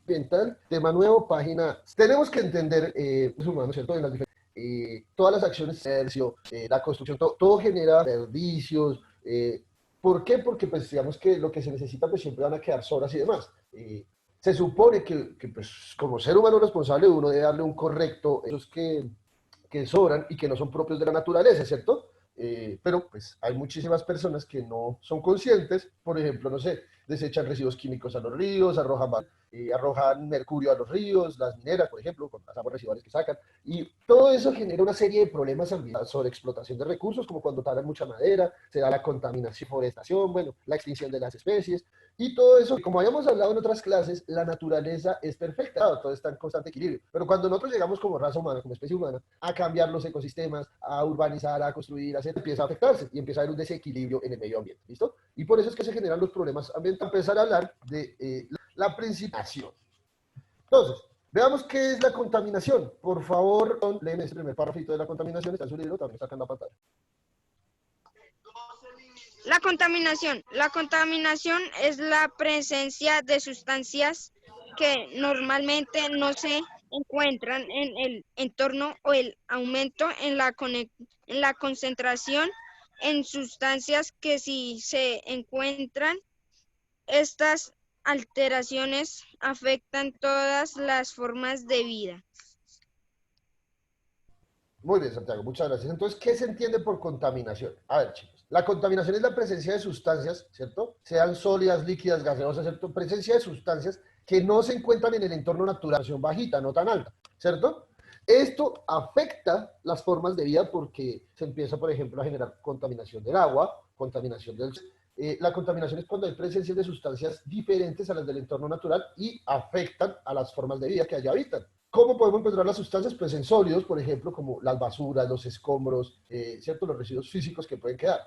ambiental, tema nuevo, página. Tenemos que entender, los humanos, ¿cierto? En las todas las acciones, comercio, la construcción, todo genera desperdicios. ¿Por qué? Porque pues digamos que lo que se necesita pues siempre van a quedar sobras y demás. Se supone que pues como ser humano responsable uno debe darle un correcto, esos que sobran y que no son propios de la naturaleza, ¿cierto? Pero pues hay muchísimas personas que no son conscientes, por ejemplo, no sé, desechan residuos químicos a los ríos, arrojan mercurio a los ríos, las mineras, por ejemplo, con las aguas residuales que sacan, y todo eso genera una serie de problemas ambientales sobre explotación de recursos, como cuando talan mucha madera, se da la contaminación, forestación, bueno, la extinción de las especies, y todo eso, como habíamos hablado en otras clases, la naturaleza es perfecta, todo está en constante equilibrio. Pero cuando nosotros llegamos como raza humana, como especie humana, a cambiar los ecosistemas, a urbanizar, a construir, a hacer, empieza a afectarse y empieza a haber un desequilibrio en el medio ambiente. ¿Listo? Y por eso es que se generan los problemas ambientales. Empezar a hablar de la principación. Entonces, veamos qué es la contaminación. Por favor, leen este primer párrafito de la contaminación, está en su libro, también está acá en la pantalla. La contaminación. La contaminación es la presencia de sustancias que normalmente no se encuentran en el entorno o el aumento en la concentración en sustancias que si se encuentran. Estas alteraciones afectan todas las formas de vida. Muy bien, Santiago, muchas gracias. Entonces, ¿qué se entiende por contaminación? A ver, chicos, la contaminación es la presencia de sustancias, ¿cierto? Sean sólidas, líquidas, gaseosas, ¿cierto? Presencia de sustancias que no se encuentran en el entorno natural, son bajita, no tan alta, ¿cierto? Esto afecta las formas de vida porque se empieza, por ejemplo, a generar contaminación del agua, contaminación del... la contaminación es cuando hay presencia de sustancias diferentes a las del entorno natural y afectan a las formas de vida que allá habitan. ¿Cómo podemos encontrar las sustancias? Pues en sólidos, por ejemplo, como las basuras, los escombros, ¿cierto? Los residuos físicos que pueden quedar,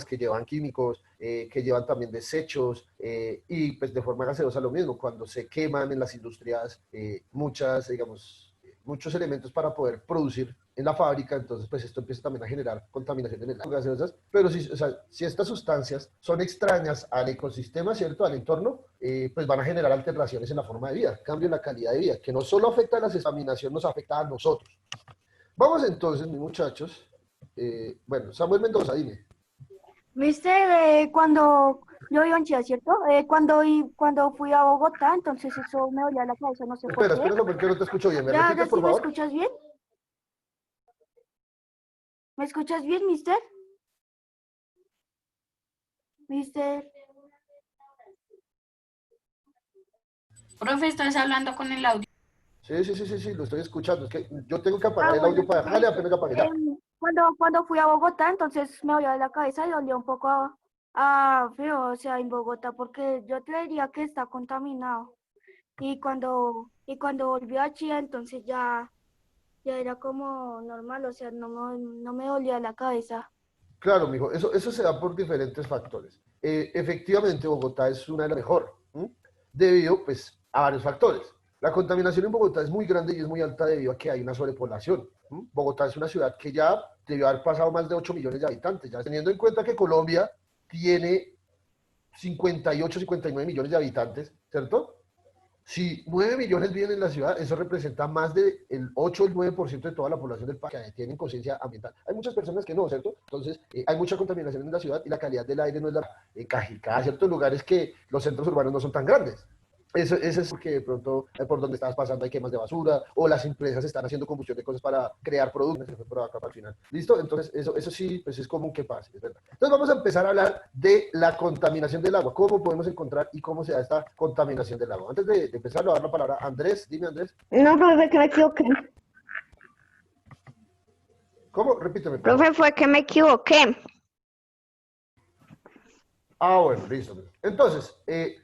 que llevan químicos, que llevan también desechos, y pues de forma gaseosa lo mismo, cuando se queman en las industrias muchos elementos para poder producir en la fábrica, entonces pues esto empieza también a generar contaminación en el agua gaseosas, pero si estas sustancias son extrañas al ecosistema, ¿cierto? Al entorno, pues van a generar alteraciones en la forma de vida, cambio en la calidad de vida, que no solo afecta a la contaminación, nos afecta a nosotros. Vamos entonces, mis muchachos, bueno, Samuel Mendoza, dime. Viste, cuando yo iba en Chía, ¿cierto? Cuando fui a Bogotá, entonces eso me dolía la cabeza, no sé por Espera, qué. espera, porque no te escucho bien, ¿me Ya, repites, por ¿sí me favor? escuchas bien? ¿Me escuchas bien, mister? Mister. Profe, estás hablando con el audio. Sí, lo estoy escuchando, es que yo tengo que Ah, apagar el bueno, audio para entonces, dejarle, apenas apagué ya. cuando fui a Bogotá, entonces me dolía la cabeza y dolía un poco feo, o sea, en Bogotá, porque yo te diría que está contaminado. Y cuando volví a Chía, entonces ya era como normal, o sea, no me dolía la cabeza. Claro, mijo, eso se da por diferentes factores. Efectivamente, Bogotá es una de las mejor, ¿m? Debido pues, a varios factores. La contaminación en Bogotá es muy grande y es muy alta debido a que hay una sobrepoblación. ¿M? Bogotá es una ciudad que ya debió haber pasado más de 8 millones de habitantes, ya teniendo en cuenta que Colombia tiene 58, 59 millones de habitantes, ¿cierto? Si 9 millones viven en la ciudad, eso representa más del 8 o el 9% de toda la población del país que tienen conciencia ambiental. Hay muchas personas que no, ¿cierto? Entonces, hay mucha contaminación en la ciudad y la calidad del aire no es la... En Cajicá, ciertos lugares que los centros urbanos no son tan grandes. Eso es porque de pronto por donde estabas pasando hay quemas de basura o las empresas están haciendo combustión de cosas para crear productos. Se fue por acá para el final. ¿Listo? Entonces, eso sí, pues es común que pase, es verdad. Entonces, vamos a empezar a hablar de la contaminación del agua. ¿Cómo podemos encontrar y cómo se da esta contaminación del agua? Antes de empezar a dar la palabra a Andrés, dime Andrés. No, profe, que me equivoqué. ¿Cómo? Repíteme, por Profe, favor. fue que me equivoqué. Ah, bueno, listo. Entonces,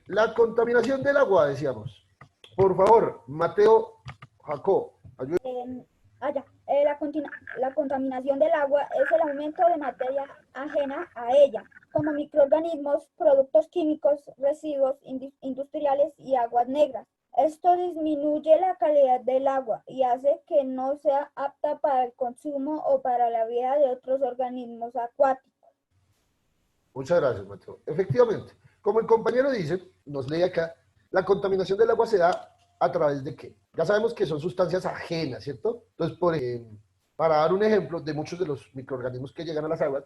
la contaminación del agua, decíamos. Por favor, Mateo Jacob, ayúdame. La contaminación del agua es el aumento de materia ajena a ella, como microorganismos, productos químicos, residuos industriales y aguas negras. Esto disminuye la calidad del agua y hace que no sea apta para el consumo o para la vida de otros organismos acuáticos. Muchas gracias, Mateo. Efectivamente, como el compañero dice, nos lee acá, la contaminación del agua se da ¿A través de qué? Ya sabemos que son sustancias ajenas, ¿cierto? Entonces, para dar un ejemplo de muchos de los microorganismos que llegan a las aguas,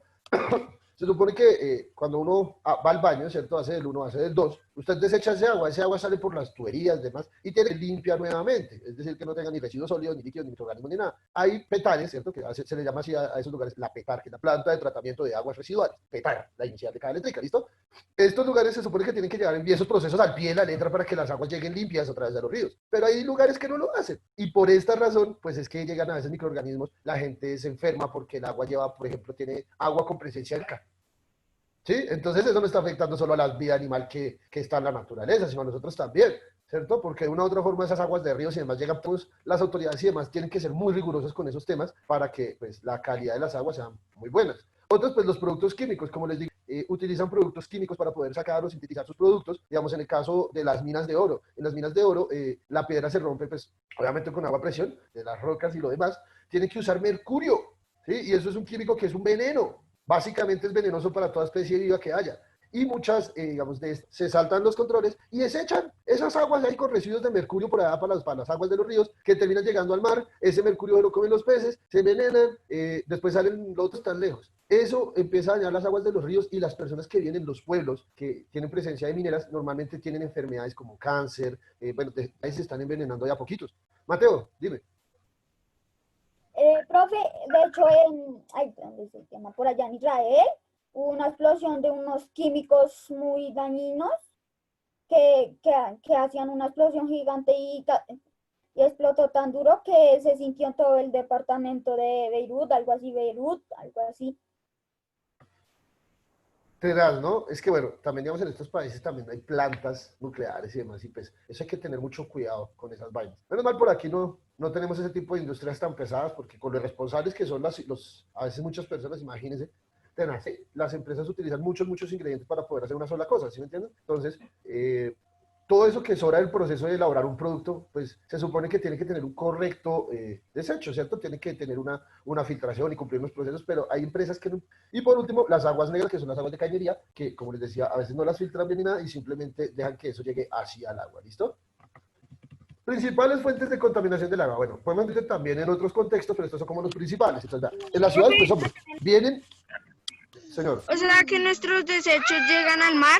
se supone que cuando uno va al baño, ¿cierto? Hace del 1, hace del 2, usted desecha ese agua sale por las tuberías, demás, y tiene que limpia nuevamente, es decir, que no tenga ni residuos sólidos, ni líquidos, ni microorganismos, ni nada. Hay petales, ¿cierto? Que se le llama así a esos lugares, la PETAR, que es la planta de tratamiento de aguas residuales, PETAR, la inicial de cada eléctrica, ¿listo? Estos lugares se supone que tienen que llevar en esos procesos al pie de la letra para que las aguas lleguen limpias a través de los ríos, pero hay lugares que no lo hacen, y por esta razón, pues es que llegan a veces microorganismos, la gente se enferma porque el agua lleva, por ejemplo, tiene agua con presencia de alca. ¿Sí? Entonces eso no está afectando solo a la vida animal que está en la naturaleza, sino a nosotros también, ¿cierto? Porque de una u otra forma esas aguas de ríos y demás llegan, pues las autoridades y demás tienen que ser muy rigurosos con esos temas para que pues, la calidad de las aguas sean muy buenas. Otros, pues los productos químicos, como les digo, utilizan productos químicos para poder sacar o sintetizar sus productos, digamos en el caso de las minas de oro. En las minas de oro la piedra se rompe, pues obviamente con agua a presión, de las rocas y lo demás, tienen que usar mercurio, ¿sí? Y eso es un químico que es un veneno. Básicamente es venenoso para toda especie viva que haya. Y muchas, digamos, se saltan los controles y desechan esas aguas ahí con residuos de mercurio por allá para las aguas de los ríos que terminan llegando al mar. Ese mercurio lo comen los peces, se envenenan, después salen los otros tan lejos. Eso empieza a dañar las aguas de los ríos y las personas que viven en los pueblos que tienen presencia de mineras normalmente tienen enfermedades como cáncer. Bueno, ahí se están envenenando ya poquitos. Mateo, dime. Profe, de hecho, ¿dónde es el tema? Por allá en Israel, hubo una explosión de unos químicos muy dañinos que hacían una explosión gigante y explotó tan duro que se sintió en todo el departamento de Beirut, algo así. Tenaz, ¿no? Es que bueno, también digamos en estos países también hay plantas nucleares y demás, y pues eso hay que tener mucho cuidado con esas vainas. Menos mal por aquí no tenemos ese tipo de industrias tan pesadas, porque con los responsables que son a veces muchas personas, imagínense, tenaz, las empresas utilizan muchos ingredientes para poder hacer una sola cosa, ¿sí me entienden? Entonces, todo eso que sobra del proceso de elaborar un producto, pues se supone que tiene que tener un correcto desecho, ¿cierto? Tiene que tener una filtración y cumplir unos procesos, pero hay empresas que no. Y por último, las aguas negras, que son las aguas de cañería, que como les decía, a veces no las filtran bien ni nada y simplemente dejan que eso llegue hacia el agua, ¿listo? Principales fuentes de contaminación del agua. Bueno, podemos ver también en otros contextos, pero estos son como los principales. Entonces, en las ciudades, pues hombre, vienen, señor. O sea que nuestros desechos llegan al mar.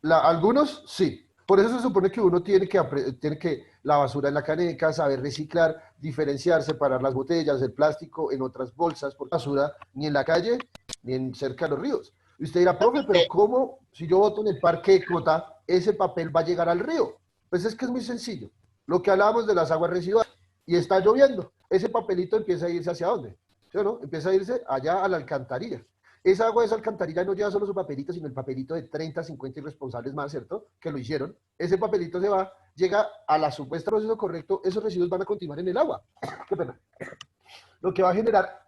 Algunos sí. Por eso se supone que uno tiene que la basura en la caneca, saber reciclar, diferenciar, separar las botellas, el plástico en otras bolsas, porque basura ni en la calle ni en cerca de los ríos. Y usted dirá, profe, pero ¿cómo si yo boto en el parque de Cota, ese papel va a llegar al río? Pues es que es muy sencillo. Lo que hablábamos de las aguas residuales y está lloviendo, ese papelito empieza a irse ¿hacia dónde? ¿Sí o no? Empieza a irse allá a la alcantarilla. Esa agua de esa alcantarilla no lleva solo su papelito, sino el papelito de 30, 50 irresponsables más, ¿cierto? Que lo hicieron. Ese papelito llega a la supuesta proceso correcto, esos residuos van a continuar en el agua. Qué pena. Lo que va a generar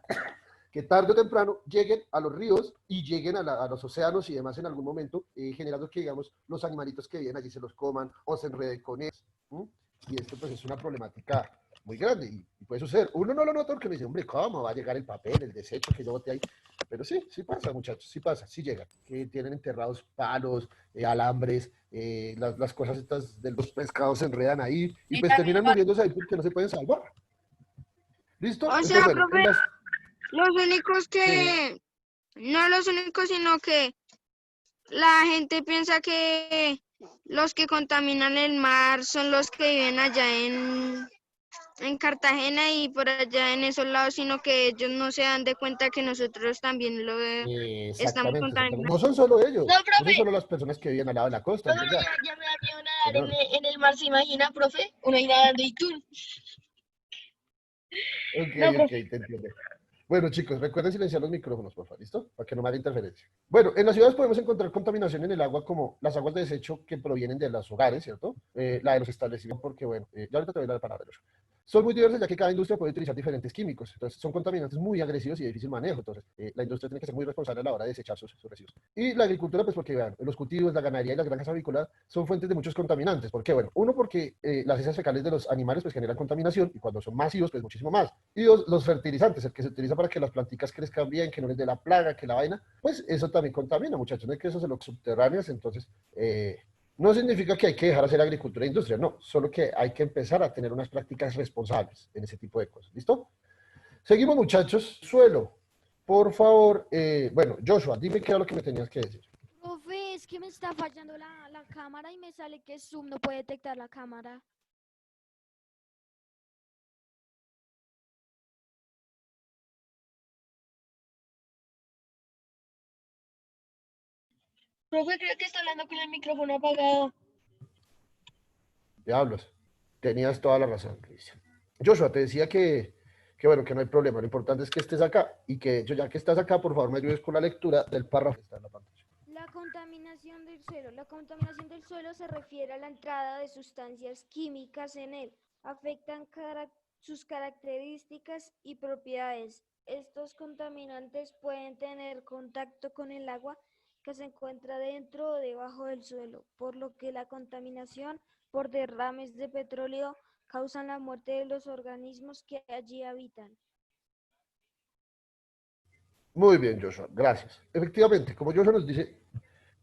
que tarde o temprano lleguen a los ríos y lleguen a los océanos y demás en algún momento, generando que, digamos, los animalitos que viven allí se los coman o se enreden con ellos. Y esto, pues, es una problemática muy grande y puede suceder. Uno no lo nota porque me dice, hombre, ¿cómo va a llegar el papel, el desecho que yo boté ahí? Pero sí pasa, muchachos, sí pasa, sí llega. Que tienen enterrados palos, alambres, las cosas estas de los pescados se enredan ahí y pues terminan muriéndose ahí porque no se pueden salvar. ¿Listo? O Entonces, sea, bueno, profe, los únicos que, no los únicos, sino que la gente piensa que los que contaminan el mar son los que viven allá en Cartagena y por allá en esos lados, sino que ellos no se dan de cuenta que nosotros también lo estamos contaminando. No son solo ellos, No, no son profe. solo las personas que viven al lado de la costa. No, ya me da miedo nadar en el mar, ¿se imagina, profe? Uno ahí nadando y tú. No, Ok, te entiendo. Bueno, chicos, recuerden silenciar los micrófonos, por favor, ¿listo? Para que no me haga interferencia. Bueno, en las ciudades podemos encontrar contaminación en el agua como las aguas de desecho que provienen de los hogares, ¿cierto? La de los establecimientos, porque bueno, ya ahorita te voy a dar la palabra, Joshua. Son muy diversas ya que cada industria puede utilizar diferentes químicos. Entonces, son contaminantes muy agresivos y de difícil manejo. Entonces, la industria tiene que ser muy responsable a la hora de desechar sus residuos. Y la agricultura, pues porque vean, los cultivos, la ganadería y las granjas avícolas son fuentes de muchos contaminantes. ¿Por qué? Bueno, uno, porque las heces fecales de los animales pues generan contaminación y cuando son masivos, pues muchísimo más. Y dos, los fertilizantes, el que se utiliza para que las plantitas crezcan bien, que no les dé la plaga, que la vaina, pues eso también contamina, muchachos. No es que eso se los subterráneos, entonces No significa que hay que dejar hacer agricultura e industria, no, solo que hay que empezar a tener unas prácticas responsables en ese tipo de cosas. ¿Listo? Seguimos, muchachos. Suelo, por favor. Bueno, Joshua, dime qué era lo que me tenías que decir. Profe, es que me está fallando la cámara y me sale que Zoom no puede detectar la cámara. Profe, creo que está hablando con el micrófono apagado. Diablos, tenías toda la razón, Cristian. Joshua, te decía que bueno, que no hay problema. Lo importante es que estés acá y que yo, ya que estás acá, por favor, me ayudes con la lectura del párrafo que está en la pantalla. La contaminación del suelo. La contaminación del suelo se refiere a la entrada de sustancias químicas en él. Afectan sus características y propiedades. Estos contaminantes pueden tener contacto con el agua que se encuentra dentro o debajo del suelo, por lo que la contaminación por derrames de petróleo causan la muerte de los organismos que allí habitan. Muy bien, Joshua, gracias. Efectivamente, como Joshua nos dice,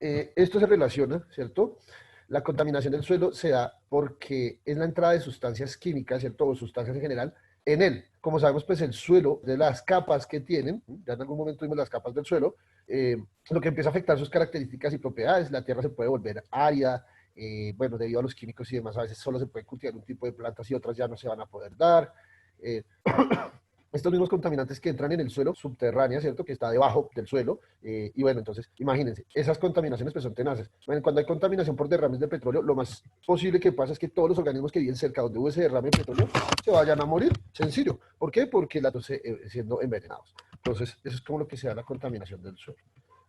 esto se relaciona, ¿cierto? La contaminación del suelo se da porque es la entrada de sustancias químicas, ¿cierto? O sustancias en general en él. Como sabemos, pues el suelo, de las capas que tienen, ya en algún momento vimos las capas del suelo, lo que empieza a afectar sus características y propiedades, la tierra se puede volver árida, bueno, debido a los químicos y demás, a veces solo se puede cultivar un tipo de plantas y otras ya no se van a poder dar. Estos mismos contaminantes que entran en el suelo subterráneo, ¿cierto? Que está debajo del suelo. Y bueno, entonces, imagínense, esas contaminaciones pues son tenaces. Bueno, cuando hay contaminación por derrames de petróleo, lo más posible que pasa es que todos los organismos que viven cerca donde hubo ese derrame de petróleo se vayan a morir. Sencillo. ¿Por qué? Porque la siendo envenenados. Entonces, eso es como lo que se da la contaminación del suelo.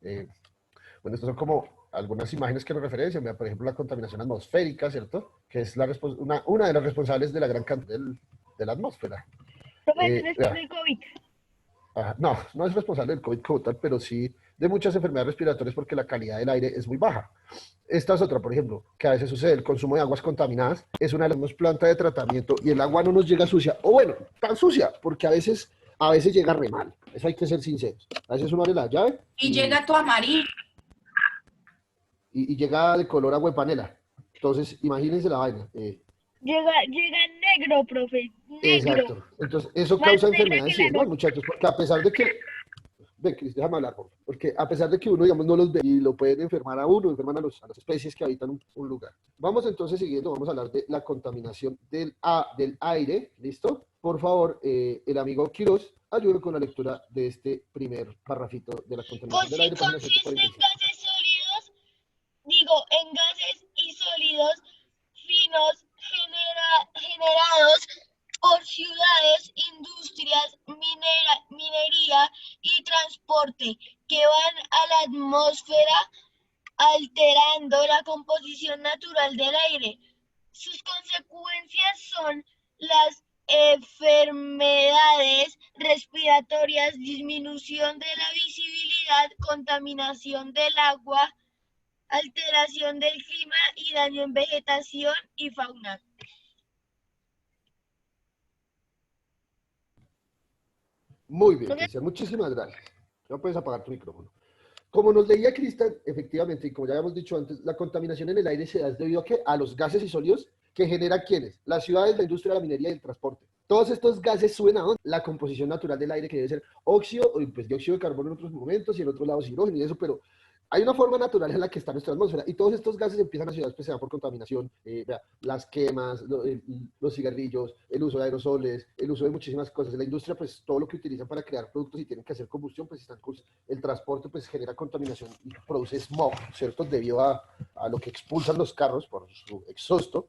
Bueno, estas son como algunas imágenes que nos referencian. Por ejemplo, la contaminación atmosférica, ¿cierto? Que es una de las responsables de la gran cantidad de la atmósfera. Profe, después del COVID. No, no es responsable del COVID como tal, pero sí de muchas enfermedades respiratorias porque la calidad del aire es muy baja. Esta es otra, por ejemplo, que a veces sucede el consumo de aguas contaminadas. Es una de las plantas de tratamiento y el agua no nos llega sucia. O bueno, tan sucia, porque a veces llega re mal. Eso hay que ser sinceros. A veces uno abre la llave Y llega tu amarillo. y llega de color agua de panela. Entonces, imagínense la vaina. Llega negro, profe. Negro. Exacto. Entonces, eso Más causa negra enfermedades que la serias, muchachos, porque a pesar de que, ven, Cris, déjame hablar, por favor. Porque a pesar de que uno, digamos, no los ve y lo pueden enfermar a uno, enferman a las especies que habitan un lugar. Vamos entonces siguiendo, vamos a hablar de la contaminación del aire, ¿listo? Por favor, el amigo Quiroz, ayúdame con la lectura de este primer parrafito de la contaminación del aire. Consiste en gases sólidos, en gases y sólidos finos generados por ciudades, industrias, minería y transporte que van a la atmósfera alterando la composición natural del aire. Sus consecuencias son las enfermedades respiratorias, disminución de la visibilidad, contaminación del agua, alteración del clima y daño en vegetación y fauna. Muy bien, Cristian, muchísimas gracias. Ya puedes apagar tu micrófono. Como nos leía Cristian, efectivamente, y como ya habíamos dicho antes, la contaminación en el aire se da debido a los gases y sólidos que generan ¿quiénes? Las ciudades, la industria, la minería y el transporte. Todos estos gases suben a la composición natural del aire, que debe ser óxido, o pues, dióxido de carbono en otros momentos, y en otros lados hidrógeno y eso, pero hay una forma natural en la que está nuestra atmósfera, y todos estos gases empiezan a ciudades pues, se dan por contaminación, las quemas, los cigarrillos, el uso de aerosoles, el uso de muchísimas cosas. En la industria, pues todo lo que utilizan para crear productos y tienen que hacer combustión, pues el transporte pues genera contaminación y produce smog, ¿cierto? Debido a lo que expulsan los carros por su exhausto.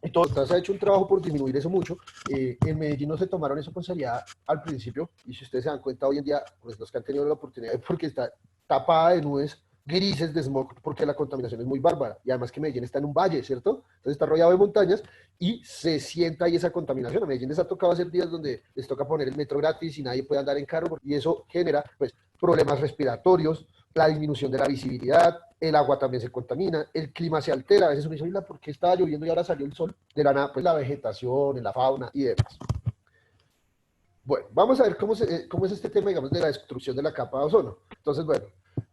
Entonces, se ha hecho un trabajo por disminuir eso mucho. En Medellín no se tomaron eso con seriedad al principio, y si ustedes se dan cuenta hoy en día, pues los que han tenido la oportunidad, porque está tapada de nubes grises de smog, porque la contaminación es muy bárbara, y además que Medellín está en un valle, ¿cierto? Entonces está rodeado de montañas, y se sienta ahí esa contaminación. A Medellín les ha tocado hacer días donde les toca poner el metro gratis y nadie puede andar en carro, y eso genera, pues, problemas respiratorios, la disminución de la visibilidad, el agua también se contamina, el clima se altera. A veces uno dice, oye, ¿por qué estaba lloviendo y ahora salió el sol? De la nada, pues la vegetación, la fauna y demás. Bueno, vamos a ver cómo es este tema, digamos, de la destrucción de la capa de ozono. Entonces, bueno,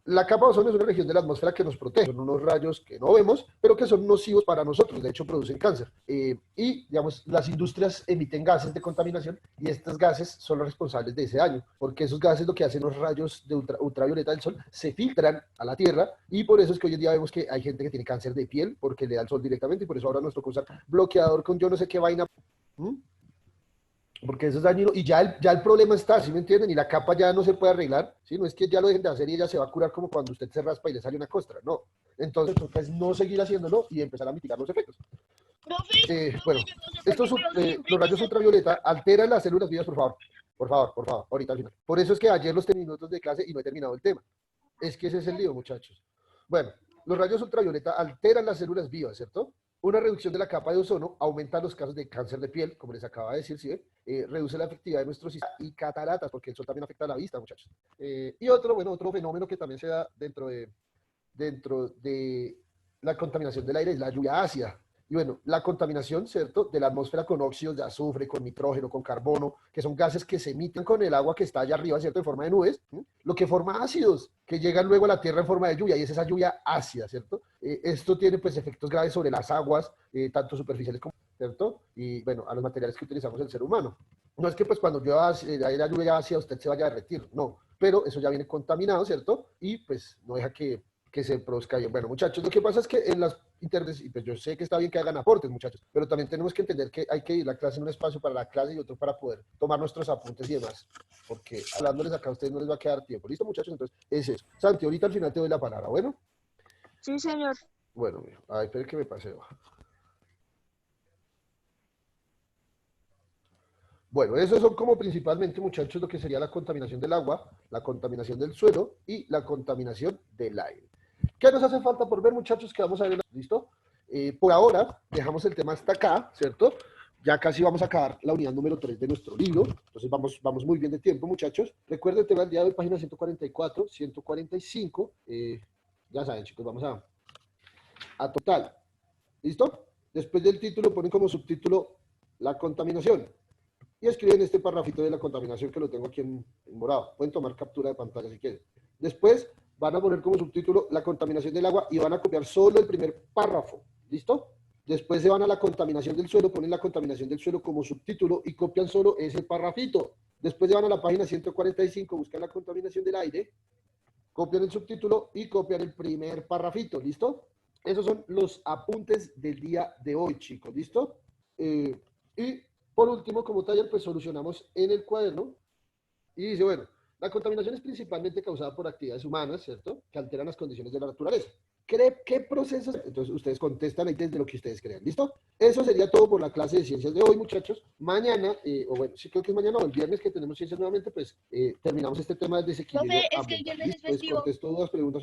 La capa de ozono es una región de la atmósfera que nos protege, son unos rayos que no vemos, pero que son nocivos para nosotros, de hecho producen cáncer. Y, digamos, las industrias emiten gases de contaminación y estos gases son los responsables de ese daño, porque esos gases lo que hacen los rayos de ultravioleta del sol se filtran a la Tierra y por eso es que hoy en día vemos que hay gente que tiene cáncer de piel porque le da el sol directamente y por eso ahora nos toca usar bloqueador con yo no sé qué vaina. Porque eso es dañino y ya el problema está, ¿sí me entienden? Y la capa ya no se puede arreglar, ¿sí? No es que ya lo dejen de hacer y ella se va a curar como cuando usted se raspa y le sale una costra, no. Entonces, pues no seguir haciéndolo y empezar a mitigar los efectos. Bueno, los rayos ultravioleta alteran las células vivas, por favor, ahorita al final. Por eso es que ayer los 3 minutos de clase y no he terminado el tema. Es que ese es el lío, muchachos. Bueno, los rayos ultravioleta alteran las células vivas, ¿cierto? Una reducción de la capa de ozono aumenta los casos de cáncer de piel, como les acaba de decir, ¿sí? Reduce la efectividad de nuestro sistema y cataratas, porque el sol también afecta a la vista, muchachos. Y otro fenómeno que también se da dentro de la contaminación del aire es la lluvia ácida. Y bueno, la contaminación, ¿cierto?, de la atmósfera con óxidos de azufre, con nitrógeno, con carbono, que son gases que se emiten con el agua que está allá arriba, ¿cierto?, en forma de nubes, lo que forma ácidos, que llegan luego a la Tierra en forma de lluvia, y es esa lluvia ácida, ¿cierto? Esto tiene, pues, efectos graves sobre las aguas, tanto superficiales como, ¿cierto? Y, bueno, a los materiales que utilizamos el ser humano. No es que, pues, cuando llueva la lluvia ácida usted se vaya a derretir, no, pero eso ya viene contaminado, ¿cierto? Y, pues, no deja que se produzca bien. Bueno, muchachos, lo que pasa es que en las internet, y pues yo sé que está bien que hagan aportes, muchachos, pero también tenemos que entender que hay que ir la clase en un espacio para la clase y otro para poder tomar nuestros apuntes y demás, porque hablándoles acá a ustedes no les va a quedar tiempo. ¿Listo, muchachos? Entonces, es eso. Santi, ahorita al final te doy la palabra, ¿bueno? Sí, señor. Bueno, ay, espere que me pase. Bueno, esos son como principalmente, muchachos, lo que sería la contaminación del agua, la contaminación del suelo y la contaminación del aire. ¿Qué nos hace falta por ver, muchachos? Que vamos a ver, ¿listo? Por ahora, dejamos el tema hasta acá, ¿cierto? Ya casi vamos a acabar la unidad número 3 de nuestro libro, entonces vamos muy bien de tiempo, muchachos. Recuerden el tema del día de hoy, página 144, 145, ya saben, chicos, vamos a total, ¿listo? Después del título ponen como subtítulo la contaminación y escriben este parrafito de la contaminación que lo tengo aquí en morado. Pueden tomar captura de pantalla si quieren. Después van a poner como subtítulo la contaminación del agua y van a copiar solo el primer párrafo, ¿listo? Después se van a la contaminación del suelo, ponen la contaminación del suelo como subtítulo y copian solo ese parrafito. Después se van a la página 145, buscan la contaminación del aire, copian el subtítulo y copian el primer parrafito, ¿listo? Esos son los apuntes del día de hoy, chicos, ¿listo? Y por último, como taller, pues solucionamos en el cuaderno y dice, bueno, la contaminación es principalmente causada por actividades humanas, ¿cierto?, que alteran las condiciones de la naturaleza. ¿Qué procesos? Entonces ustedes contestan ahí desde lo que ustedes crean, ¿listo? Eso sería todo por la clase de ciencias de hoy, muchachos. Mañana, o bueno, sí creo que es mañana o el viernes que tenemos ciencias nuevamente, pues terminamos este tema del desequilibrio. Profe, es que el viernes es Pues festivo. contesto dudas, preguntas.